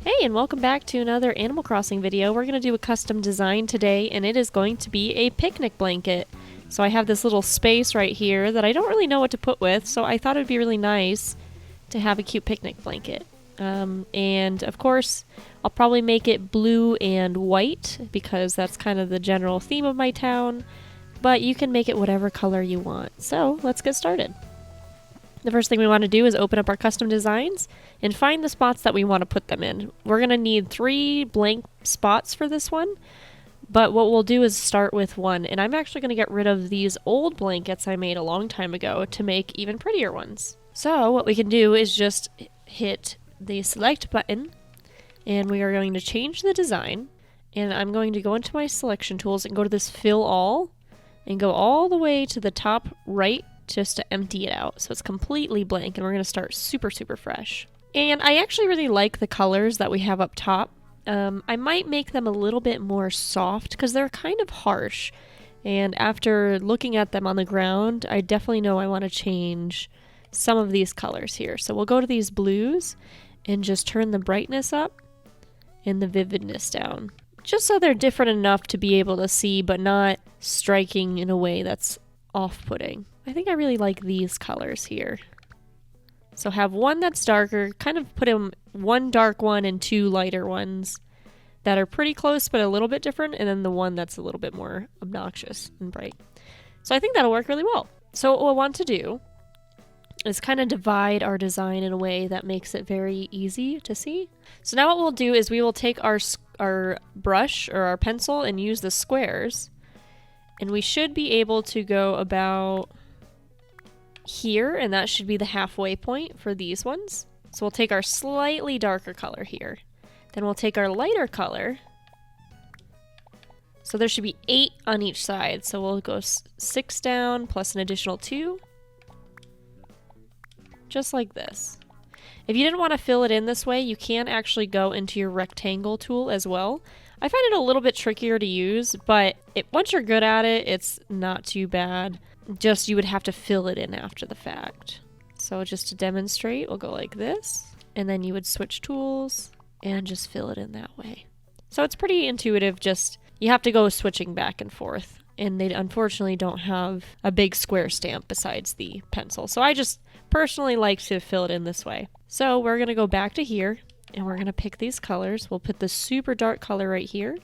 Hey, and welcome back to another Animal Crossing video. We're going to do a custom design today, and it is going to be a picnic blanket. So I have this little space right here that I don't really know what to put with, so I thought it would be really nice to have a cute picnic blanket. And of course, I'll probably make it blue and white because that's kind of the general theme of my town, but you can make it whatever color you want. So let's get started. The first thing we want to do is open up our custom designs and find the spots that we want to put them in. We're going to need 3 blank spots for this one, but what we'll do is start with 1. And I'm actually going to get rid of these old blankets I made a long time ago to make even prettier ones. So what we can do is just hit the select button, and we are going to change the design. And I'm going to go into my selection tools and go to this fill all and go all the way to the top right just to empty it out. So it's completely blank, and we're going to start super fresh. And I actually really like the colors that we have up top. I might make them a little bit more soft because they're kind of harsh. And after looking at them on the ground, I definitely know I want to change some of these colors here. So we'll go to these blues and just turn the brightness up and the vividness down, just so they're different enough to be able to see, but not striking in a way that's off-putting. I think I really like these colors here. So have one that's darker, kind of put in 1 dark one and 2 lighter ones that are pretty close but a little bit different, and then the one that's a little bit more obnoxious and bright. So I think that'll work really well. So what we'll want to do is kind of divide our design in a way that makes it very easy to see. So now what we'll do is we will take our brush or our pencil and use the squares, and we should be able to go about here, and that should be the halfway point for these ones. So we'll take our slightly darker color here. Then we'll take our lighter color. So there should be 8 on each side. So we'll go 6 down plus an additional 2. Just like this. If you didn't want to fill it in this way, you can actually go into your rectangle tool as well. I find it a little bit trickier to use, but once you're good at it, it's not too bad. Just you would have to fill it in after the fact. So just to demonstrate, we'll go like this, and then you would switch tools and just fill it in that way. So it's pretty intuitive, just you have to go switching back and forth, and they unfortunately don't have a big square stamp besides the pencil. So I just personally like to fill it in this way. So we're going to go back to here, and we're going to pick these colors. We'll put the super dark color right here.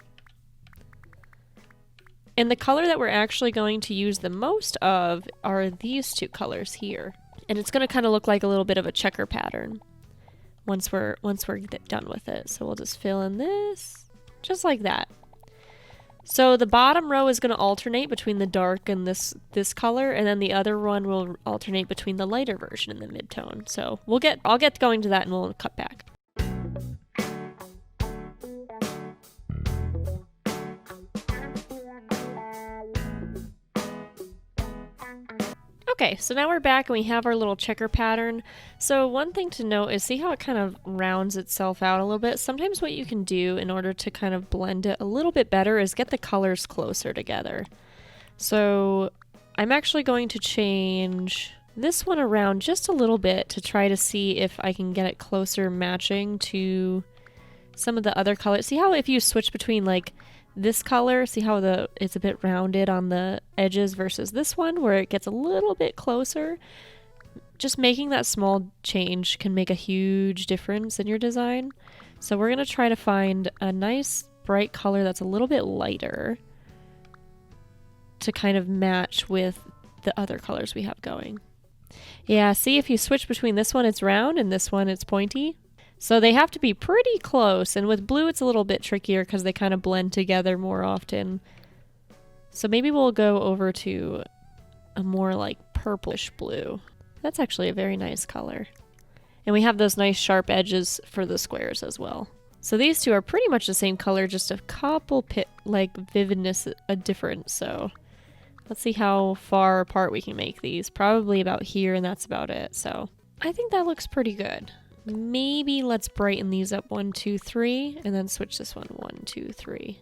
And the color that we're actually going to use the most of are these 2 colors here. And it's going to kind of look like a little bit of a checker pattern once we're done with it. So we'll just fill in this, just like that. So the bottom row is going to alternate between the dark and this color, and then the other one will alternate between the lighter version and the mid-tone. So I'll get going to that and we'll cut back. Okay, so now we're back and we have our little checker pattern. So one thing to note is see how it kind of rounds itself out a little bit. Sometimes what you can do in order to kind of blend it a little bit better is get the colors closer together. So I'm actually going to change this one around just a little bit to try to see if I can get it closer matching to some of the other colors. See how if you switch between like this color, see how it's a bit rounded on the edges versus this one where it gets a little bit closer. Just making that small change can make a huge difference in your design. So we're going to try to find a nice bright color that's a little bit lighter to kind of match with the other colors we have going. Yeah, see if you switch between this one it's round and this one it's pointy. So they have to be pretty close, and with blue it's a little bit trickier because they kind of blend together more often. So maybe we'll go over to a more like purplish blue. That's actually a very nice color. And we have those nice sharp edges for the squares as well. So these 2 are pretty much the same color, just a couple vividness a difference. So let's see how far apart we can make these. Probably about here, and that's about it. So I think that looks pretty good. Maybe let's brighten these up 1, 2, 3, and then switch this one 1, 2, 3.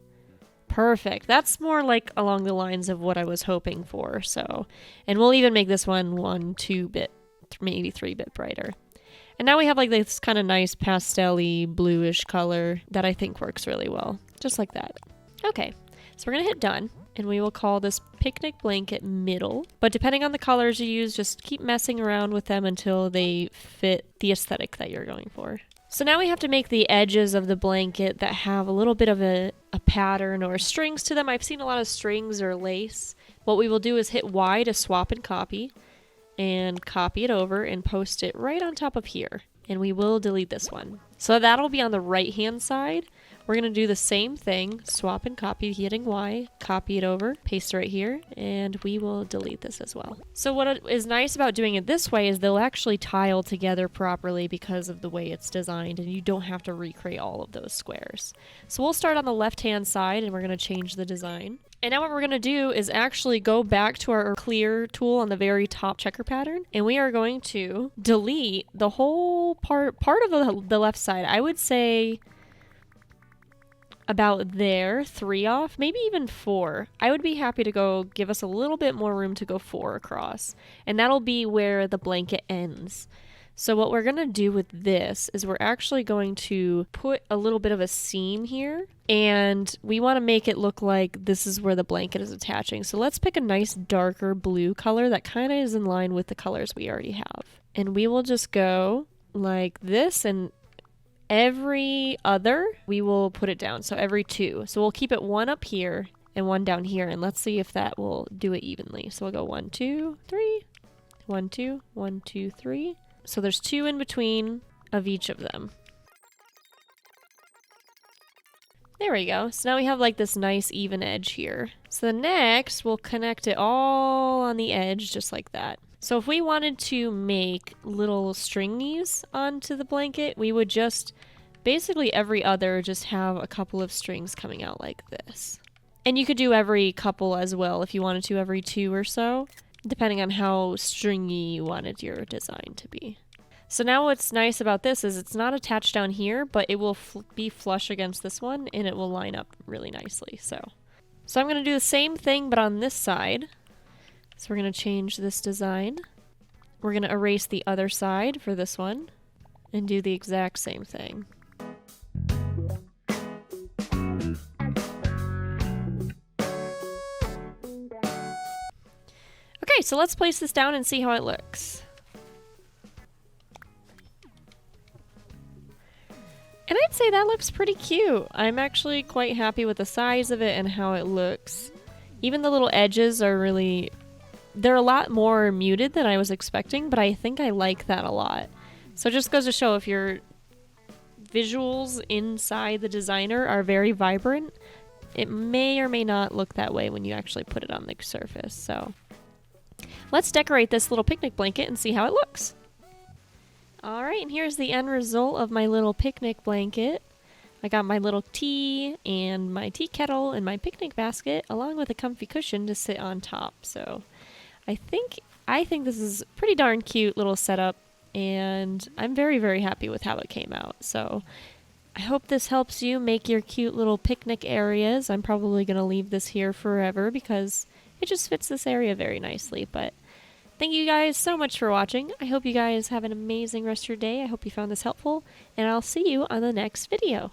Perfect. That's more like along the lines of what I was hoping for. So, and we'll even make this one 1, 2 bit, maybe 3 bit brighter. And now we have like this kind of nice pastel-y bluish color that I think works really well. Just like that. Okay, so we're gonna hit done. And we will call this picnic blanket middle. But depending on the colors you use, just keep messing around with them until they fit the aesthetic that you're going for. So now we have to make the edges of the blanket that have a little bit of a pattern or strings to them. I've seen a lot of strings or lace. What we will do is hit Y to swap and copy it over and post it right on top of here. And we will delete this one. So that'll be on the right hand side. We're going to do the same thing, swap and copy, hitting Y, copy it over, paste it right here, and we will delete this as well. So what is nice about doing it this way is they'll actually tile together properly because of the way it's designed, and you don't have to recreate all of those squares. So we'll start on the left-hand side, and we're going to change the design. And now what we're going to do is actually go back to our clear tool on the very top checker pattern, and we are going to delete the whole part of the left side. I would say about there, 3 off, maybe even 4. I would be happy to go give us a little bit more room to go 4 across. And that'll be where the blanket ends. So what we're going to do with this is we're actually going to put a little bit of a seam here. And we want to make it look like this is where the blanket is attaching. So let's pick a nice darker blue color that kind of is in line with the colors we already have. And we will just go like this, and every other, we will put it down. So every 2. So we'll keep it 1 up here and 1 down here. And let's see if that will do it evenly. So we'll go 1, 2, 3, 1, 2, 1, 2, 3. So there's 2 in between of each of them. There we go. So now we have like this nice even edge here. So next we'll connect it all on the edge just like that. So if we wanted to make little stringies onto the blanket, we would just basically every other just have a couple of strings coming out like this. And you could do every couple as well if you wanted to, every 2 or so, depending on how stringy you wanted your design to be. So now what's nice about this is it's not attached down here, but it will be flush against this one and it will line up really nicely. So I'm going to do the same thing but on this side. So we're going to change this design. We're going to erase the other side for this one and do the exact same thing. Okay, so let's place this down and see how it looks. And I'd say that looks pretty cute. I'm actually quite happy with the size of it and how it looks. Even the little edges are really... they're a lot more muted than I was expecting, but I think I like that a lot. So it just goes to show if your visuals inside the designer are very vibrant, it may or may not look that way when you actually put it on the surface. So let's decorate this little picnic blanket and see how it looks. Alright, and here's the end result of my little picnic blanket. I got my little tea and my tea kettle and my picnic basket along with a comfy cushion to sit on top. So I think this is a pretty darn cute little setup, and I'm very, very happy with how it came out. So I hope this helps you make your cute little picnic areas. I'm probably going to leave this here forever because it just fits this area very nicely. But thank you guys so much for watching. I hope you guys have an amazing rest of your day. I hope you found this helpful, and I'll see you on the next video.